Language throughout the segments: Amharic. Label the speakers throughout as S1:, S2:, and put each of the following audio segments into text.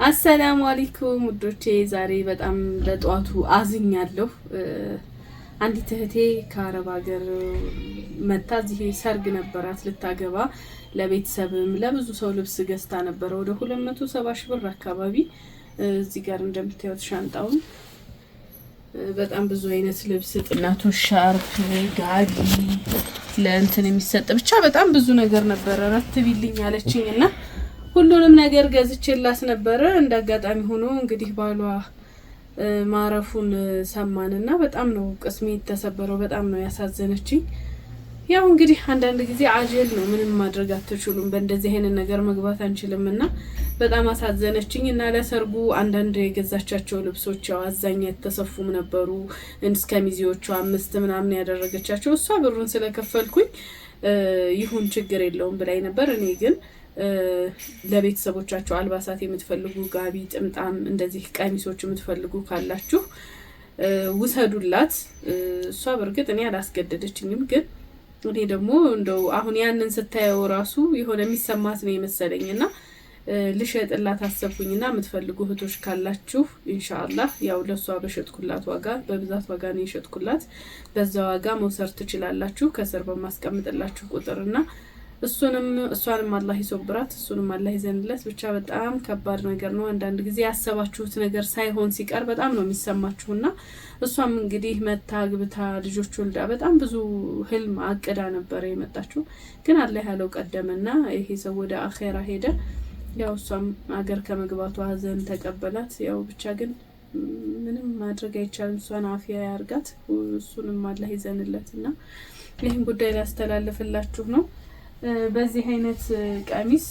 S1: አሰላሙ አለይኩም ውዶቼ፣ ዛሬ በጣም ለጧቱ አዝኛለሁ። አንዲት እህቴ ከአረብ ሀገር መታ እዚህ ሰርግ ነበራት ልታገባ፣ ለቤተሰብም ለብዙ ሰው ልብስ ገዝታ ነበረ ወደ 270 ሺህ ብር አካባቢ። እዚህ ጋር እንደምታዩት ሻንጣውን በጣም ብዙ አይነት ልብስ፣ ጥናቶች፣ ሻርፕ፣ ጋቢ፣ ለእንትን የሚሰጥ ብቻ በጣም ብዙ ነገር ነበረ። ረትቢልኝ አለችኝና ሁሉንም ነገር ገዝቼላት ነበረ። እንዳጋጣሚ ሆኖ እንግዲህ ባሏ ማረፉን ሰማንና በጣም ነው ቅስሜ የተሰበረው። በጣም ነው ያሳዘነችኝ። ያው እንግዲህ አንዳንድ ጊዜ አጀል ነው፣ ምንም ማድረግ አትችሉም። በእንደዚህ አይነት ነገር መግባት አንችልምና በጣም አሳዘነችኝ። እና ለሰርጉ አንዳንድ የገዛቻቸው ልብሶች ያው አዛኛ የተሰፉም ነበሩ። እስከ ሚዜዎቹ 5 ምናምን ያደረገቻቸው እሷ ብሩን ስለከፈልኩኝ ይሁን ችግር የለውም ብላኝ ነበር። እኔ ግን ለቤተሰቦቻቸው አልባሳት የምትፈልጉ ጋቢ፣ ጥምጣም፣ እንደዚህ ቀሚሶች የምትፈልጉ ካላችሁ ውሰዱላት። እሷ በርግጥ እኔ አላስገደደችኝም፣ ግን እኔ ደግሞ እንደው አሁን ያንን ስታየው ራሱ የሆነ የሚሰማት ነው የመሰለኝና ልሸጥላት አሰብኩኝና የምትፈልጉ እህቶች ካላችሁ ኢንሻአላህ ያው ለሷ በሸጥኩላት ዋጋ በብዛት ዋጋ ነው የሸጥኩላት፣ በዛ ዋጋ መውሰድ ትችላላችሁ ከስር በማስቀምጥላችሁ ቁጥርና እሷንም አላህ ይሶብራት፣ እሱንም አላህ ይዘንለት። ብቻ በጣም ከባድ ነገር ነው። አንዳንድ ጊዜ ያሰባችሁት ነገር ሳይሆን ሲቀር በጣም ነው የሚሰማችሁና እሷም እንግዲህ መታ ግብታ ልጆች ወልዳ በጣም ብዙ ህልም አቅዳ ነበር የመጣችው። ግን አላህ ያለው ቀደመና ይሄ ሰው ወደ አኺራ ሄደ። ያው እሷም አገር ከመግባቷ ሀዘን ተቀበላት። ያው ብቻ ግን ምንም ማድረግ አይቻልም። እሷን አፊያ ያርጋት፣ እሱንም አላህ ይዘንለትና ይሄን ጉዳይ ላስተላልፍላችሁ ነው። በዚህ አይነት ቀሚስ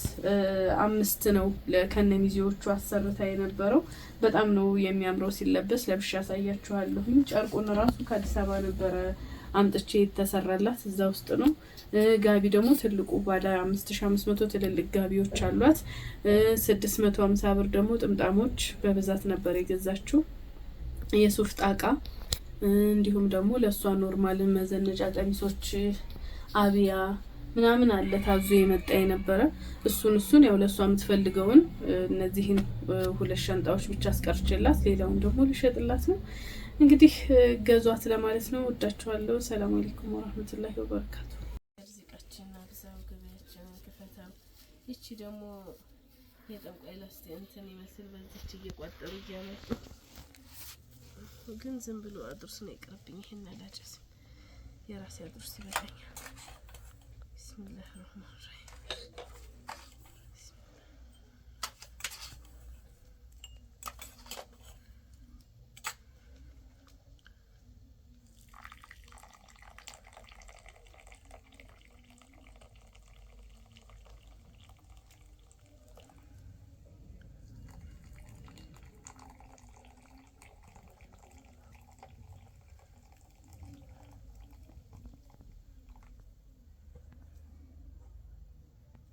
S1: 5 ነው ከነሚዜዎቹ አሰርታ የነበረው። በጣም ነው የሚያምረው ሲለበስ። ለብሻ ያሳያችኋለሁ። ጨርቁን ራሱ ከአዲስ አበባ ነበረ አምጥቼ የተሰራላት፣ እዛ ውስጥ ነው። ጋቢ ደግሞ ትልቁ ባለ 5500 ትልልቅ ጋቢዎች አሏት። 650 ብር ደግሞ ጥምጣሞች በብዛት ነበር የገዛችው። የሱፍ ጣቃ እንዲሁም ደግሞ ለሷ ኖርማል መዘነጫ ቀሚሶች፣ አብያ ምናምን አለ ታዙ የመጣ የነበረ እሱን ያው ለሷ የምትፈልገውን እነዚህን 2 ሻንጣዎች ብቻ አስቀርችላት፣ ሌላውን ደግሞ ልሸጥላት ነው። እንግዲህ ገዟት ለማለት ነው። ወዳችኋለሁ። ሰላም አለይኩም ወራህመቱላሂ ወበረካቱ። ርዝቃችንና ብዛው ገበያችን ከፈታው። እቺ ደግሞ የጠንቋይ ላስቲ እንትን ይመስል በዚች እየቋጠሩ እያመጡ ግን ዝም ብሎ አድርስ ነው ይቅርብኝ። ይሄን አላጨስ የራሴ አድርስ ይበቃኛል። بسم الله الرحمن الرحيم.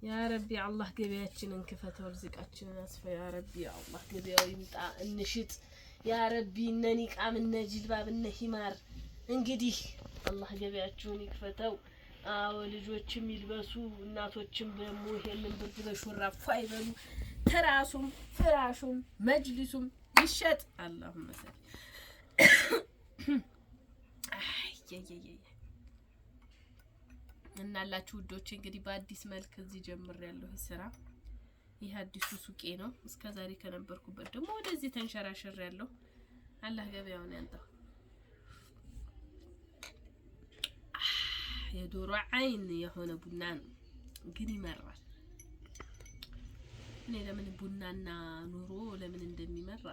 S1: يا ربي الله ገበያችንን ክፈተው፣ ርዝቃችንን አስፋ። يا ربي الله ገበያው ይምጣ እንሽጥ። يا ربي እነ ኒቃም እነ ጅልባብ እነ ሂማር እንግዲህ አላህ ገበያችሁን ይክፈተው። አዎ ልጆችም ይልበሱ፣ እናቶችም ደግሞ ይሄንን ብርድ በሹራብ ፋይበሉ። ተራሱም ፍራሹም መጅሊሱም ይሸጥ። اللهم صل እናላችሁ ውዶቼ። እንግዲህ በአዲስ መልክ እዚህ ጀምር ያለው ስራ ይሄ አዲሱ ሱቄ ነው። እስከዛሬ ከነበርኩበት ደግሞ ወደዚህ ተንሸራሸር ያለው። አላህ ገበያውን ያንጣው። የዶሮ አይን የሆነ ቡና ነው ግን ይመራል። እኔ ለምን ቡናና ኑሮ ለምን እንደሚመራ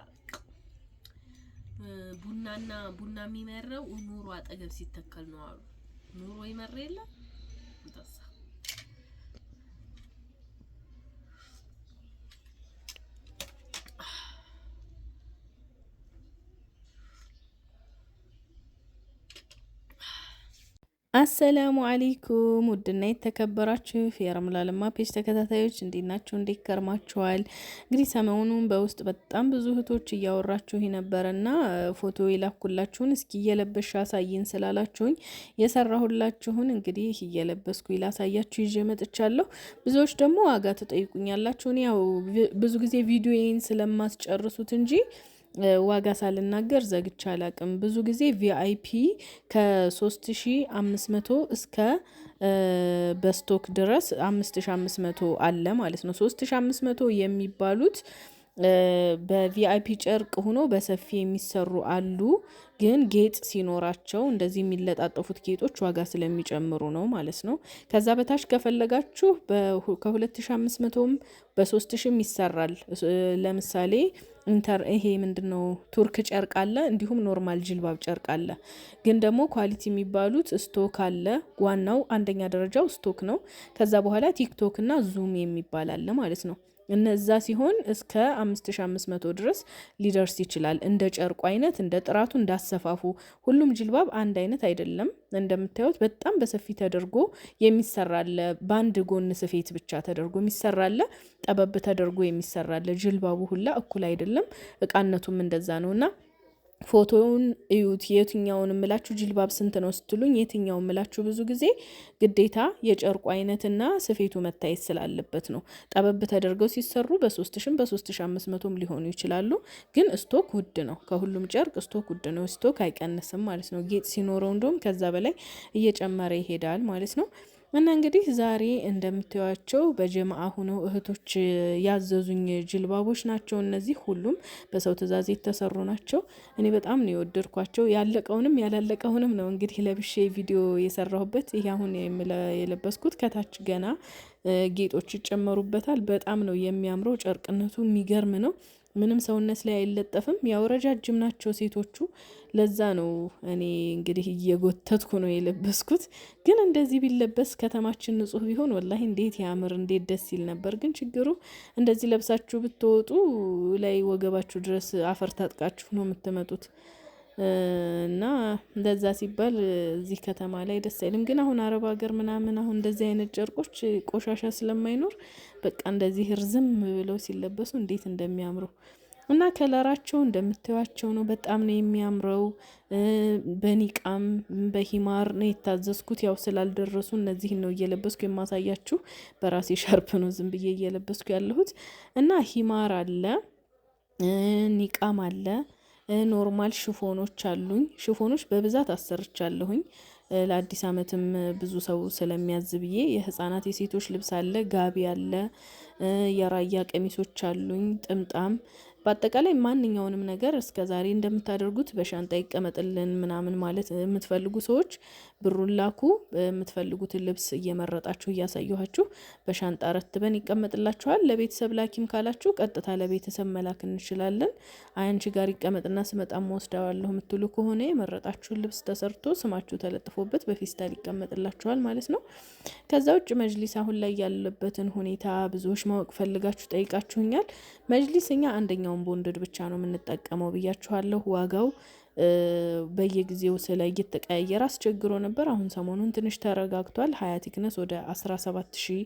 S1: ቡና የሚመረው ኑሮ አጠገብ ሲተከል ነው አሉ። ኑሮ ይመራ የለ
S2: አሰላሙ አለይኩም ውድና የተከበራችሁ የረምላልማ ፔጅ ተከታታዮች እንዴት ናችሁ? እንዴት ከርማችኋል? እንግዲህ ሰሞኑን በውስጥ በጣም ብዙ እህቶች እያወራችሁ ነበረና ፎቶ የላኩላችሁን እስኪ እየለበሽ አሳይን ስላላችሁኝ የሰራሁላችሁን እንግዲህ እየለበስኩ ላሳያችሁ ይዤ መጥቻለሁ። ብዙዎች ደግሞ ዋጋ ትጠይቁኛላችሁ። ያው ብዙ ጊዜ ቪዲዮዬን ስለማስጨርሱት እንጂ ዋጋ ሳልናገር ዘግቻ አላቅም። ብዙ ጊዜ ቪአይፒ ከ3500 እስከ በስቶክ ድረስ 5500 አለ ማለት ነው። 3500 የሚባሉት በቪአይፒ ጨርቅ ሆኖ በሰፊ የሚሰሩ አሉ። ግን ጌጥ ሲኖራቸው እንደዚህ የሚለጣጠፉት ጌጦች ዋጋ ስለሚጨምሩ ነው ማለት ነው። ከዛ በታች ከፈለጋችሁ ከ2500ም በ3000 ይሰራል። ለምሳሌ ይሄ ምንድነው ቱርክ ጨርቅ አለ፣ እንዲሁም ኖርማል ጅልባብ ጨርቅ አለ። ግን ደግሞ ኳሊቲ የሚባሉት ስቶክ አለ። ዋናው አንደኛ ደረጃው ስቶክ ነው። ከዛ በኋላ ቲክቶክ እና ዙም የሚባል አለ ማለት ነው። እነዛ ሲሆን እስከ 5500 ድረስ ሊደርስ ይችላል። እንደ ጨርቁ አይነት፣ እንደ ጥራቱ፣ እንዳሰፋፉ። ሁሉም ጅልባብ አንድ አይነት አይደለም። እንደምታዩት በጣም በሰፊ ተደርጎ የሚሰራለ፣ በአንድ ጎን ስፌት ብቻ ተደርጎ የሚሰራለ፣ ጠበብ ተደርጎ የሚሰራለ። ጅልባቡ ሁላ እኩል አይደለም። እቃነቱም እንደዛ ነውና ፎቶውን እዩት። የትኛውን ምላችሁ ጅልባብ ስንት ነው ስትሉኝ የትኛውን ምላችሁ ብዙ ጊዜ ግዴታ የጨርቁ አይነትና ስፌቱ መታየት ስላለበት ነው። ጠበብ ተደርገው ሲሰሩ በ3000 በ3500 ሊሆኑ ይችላሉ። ግን ስቶክ ውድ ነው። ከሁሉም ጨርቅ ስቶክ ውድ ነው። ስቶክ አይቀንስም ማለት ነው። ጌጥ ሲኖረው እንደውም ከዛ በላይ እየጨመረ ይሄዳል ማለት ነው። እና እንግዲህ ዛሬ እንደምታዩቸው በጀማአ ሆነው እህቶች ያዘዙኝ ጅልባቦች ናቸው። እነዚህ ሁሉም በሰው ትዕዛዝ የተሰሩ ናቸው። እኔ በጣም ነው የወደድኳቸው። ያለቀውንም ያላለቀውንም ነው እንግዲህ ለብሼ ቪዲዮ የሰራሁበት። ይሄ አሁን የለበስኩት ከታች ገና ጌጦች ይጨመሩበታል። በጣም ነው የሚያምረው። ጨርቅነቱ የሚገርም ነው። ምንም ሰውነት ላይ አይለጠፍም። ያው ረጃጅም ናቸው ሴቶቹ። ለዛ ነው እኔ እንግዲህ እየጎተትኩ ነው የለበስኩት። ግን እንደዚህ ቢለበስ ከተማችን ንጹህ ቢሆን ወላሂ እንዴት ያምር፣ እንዴት ደስ ይል ነበር። ግን ችግሩ እንደዚህ ለብሳችሁ ብትወጡ ላይ ወገባችሁ ድረስ አፈር ታጥቃችሁ ነው የምትመጡት። እና እንደዛ ሲባል እዚህ ከተማ ላይ ደስ አይልም። ግን አሁን አረብ ሀገር ምናምን አሁን እንደዚህ አይነት ጨርቆች ቆሻሻ ስለማይኖር በቃ እንደዚህ ርዝም ብለው ሲለበሱ እንዴት እንደሚያምሩ እና ከለራቸው እንደምታዩቸው ነው። በጣም ነው የሚያምረው። በኒቃም በሂማር ነው የታዘዝኩት። ያው ስላልደረሱ እነዚህን ነው እየለበስኩ የማሳያችሁ። በራሴ ሻርፕ ነው ዝም ብዬ እየለበስኩ ያለሁት። እና ሂማር አለ፣ ኒቃም አለ፣ ኖርማል ሽፎኖች አሉኝ። ሽፎኖች በብዛት አሰርቻለሁኝ። ለአዲስ ዓመትም ብዙ ሰው ስለሚያዝ ብዬ የህፃናት የሴቶች ልብስ አለ፣ ጋቢ አለ፣ የራያ ቀሚሶች አሉኝ፣ ጥምጣም። በአጠቃላይ ማንኛውንም ነገር እስከ ዛሬ እንደምታደርጉት በሻንጣ ይቀመጥልን ምናምን ማለት የምትፈልጉ ሰዎች ብሩን ላኩ። የምትፈልጉትን ልብስ እየመረጣችሁ እያሳየኋችሁ በሻንጣ ረትበን ይቀመጥላችኋል። ለቤተሰብ ላኪም ካላችሁ ቀጥታ ለቤተሰብ መላክ እንችላለን። አንቺ ጋር ይቀመጥና ስመጣም ወስደዋለሁ የምትሉ ከሆነ የመረጣችሁን ልብስ ተሰርቶ ስማችሁ ተለጥፎበት በፌስታል ይቀመጥላችኋል ማለት ነው። ከዛ ውጭ መጅሊስ አሁን ላይ ያለበትን ሁኔታ ብዙዎች ማወቅ ፈልጋችሁ ጠይቃችሁኛል። መጅሊስ እኛ አንደኛውን ቦንድድ ብቻ ነው የምንጠቀመው ብያችኋለሁ። ዋጋው በየጊዜው ስለ እየተቀያየረ አስቸግሮ ነበር። አሁን ሰሞኑን ትንሽ ተረጋግቷል። 20 ቲክነስ ወደ 17000፣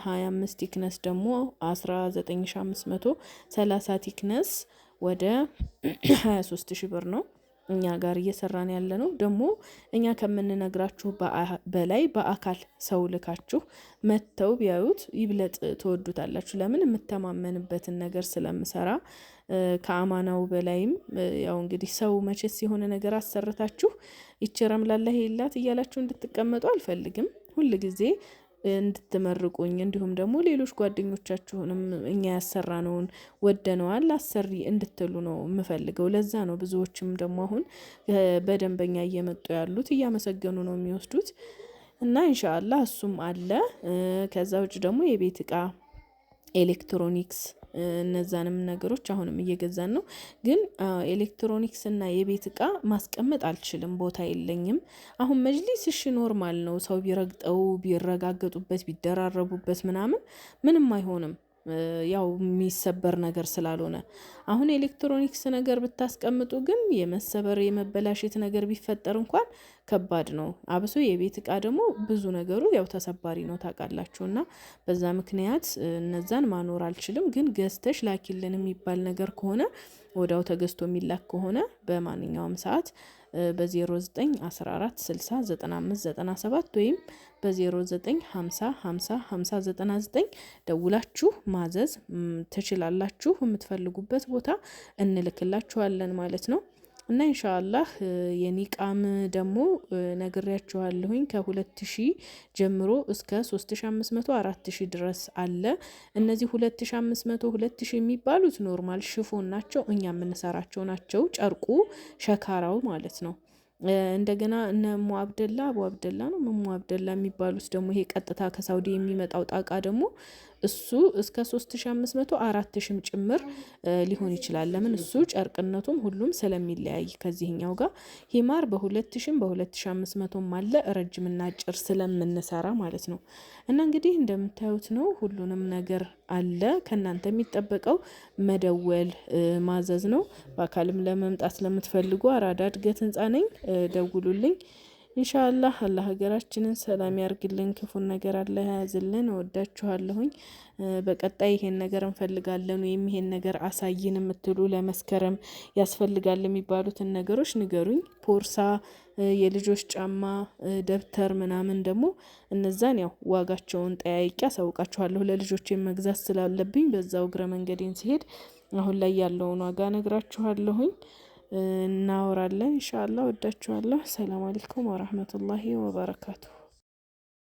S2: 25 ቲክነስ ደግሞ 19500፣ 30 ቲክነስ ወደ 23000 ብር ነው እኛ ጋር እየሰራን ያለ ነው። ደግሞ እኛ ከምንነግራችሁ በላይ በአካል ሰው ልካችሁ መተው ቢያዩት ይብለጥ ትወዱታላችሁ። ለምን የምተማመንበትን ነገር ስለምሰራ ከአማናው በላይም ያው እንግዲህ ሰው መቼስ የሆነ ነገር አሰርታችሁ ይቺ ረምላላህ የላት እያላችሁ እንድትቀመጡ አልፈልግም። ሁል ጊዜ እንድትመርቁኝ እንዲሁም ደግሞ ሌሎች ጓደኞቻችሁንም እኛ ያሰራነውን ወደነዋል አሰሪ እንድትሉ ነው የምፈልገው። ለዛ ነው ብዙዎችም ደግሞ አሁን በደንበኛ እየመጡ ያሉት እያመሰገኑ ነው የሚወስዱት። እና ኢንሻአላህ እሱም አለ። ከዛ ውጭ ደግሞ የቤት እቃ፣ ኤሌክትሮኒክስ እነዛንም ነገሮች አሁንም እየገዛን ነው። ግን ኤሌክትሮኒክስ እና የቤት እቃ ማስቀመጥ አልችልም፣ ቦታ የለኝም። አሁን መጅሊስ እሺ ኖርማል ነው። ሰው ቢረግጠው ቢረጋገጡበት ቢደራረቡበት ምናምን ምንም አይሆንም። ያው የሚሰበር ነገር ስላልሆነ። አሁን ኤሌክትሮኒክስ ነገር ብታስቀምጡ ግን የመሰበር የመበላሸት ነገር ቢፈጠር እንኳን ከባድ ነው። አብሶ የቤት እቃ ደግሞ ብዙ ነገሩ ያው ተሰባሪ ነው ታውቃላችሁ። እና በዛ ምክንያት እነዛን ማኖር አልችልም። ግን ገዝተሽ ላኪልን የሚባል ነገር ከሆነ ወዲያው ተገዝቶ የሚላክ ከሆነ በማንኛውም ሰዓት በ0914 60 95 97 ወይም በ0950 50 50 99 ደውላችሁ ማዘዝ ትችላላችሁ። የምትፈልጉበት ቦታ እንልክላችኋለን ማለት ነው። እና ኢንሻአላህ የኒቃም ደግሞ ነግሬያችኋለሁኝ ከ2000 ጀምሮ እስከ 3500 4000 ድረስ አለ። እነዚህ 2500 2000 የሚባሉት ኖርማል ሽፎን ናቸው፣ እኛ የምንሰራቸው ናቸው። ጨርቁ ሸካራው ማለት ነው። እንደገና እነ ሙ አብደላ አቡ አብደላ ነው ሙ አብደላ የሚባሉት ደግሞ ይሄ ቀጥታ ከሳውዲ የሚመጣው ጣቃ ደግሞ እሱ እስከ 3500 4000 ጭምር ሊሆን ይችላል። ለምን እሱ ጨርቅነቱም ሁሉም ስለሚለያይ ከዚህኛው ጋር ሂማር በ2000 በ2500 አለ ረጅምና አጭር ስለምንሰራ ማለት ነው። እና እንግዲህ እንደምታዩት ነው ሁሉንም ነገር አለ። ከናንተ የሚጠበቀው መደወል ማዘዝ ነው። በአካልም ለመምጣት ለምትፈልጉ አራዳ እድገት ህንጻ ነኝ፣ ደውሉልኝ። ኢንሻአላህ አላህ ሀገራችንን ሰላም ያርግልን፣ ክፉን ነገር አላህ ያዝልን። እወዳችኋለሁኝ። በቀጣይ ይሄን ነገር እንፈልጋለን ወይም ይሄን ነገር አሳይን የምትሉ ለመስከረም ያስፈልጋል የሚባሉትን ነገሮች ንገሩኝ። ፖርሳ፣ የልጆች ጫማ፣ ደብተር ምናምን ደግሞ እነዛን ያው ዋጋቸውን ጠያይቄ አሳውቃችኋለሁ። ለልጆች መግዛት ስላለብኝ በዛው እግረ መንገዴን ሲሄድ አሁን ላይ ያለውን ዋጋ ነግራችኋለሁኝ። እናወራለን ኢንሻአላህ። ወዳችኋለሁ። ሰላም አለይኩም ወራህመቱላሂ ወበረካቱ።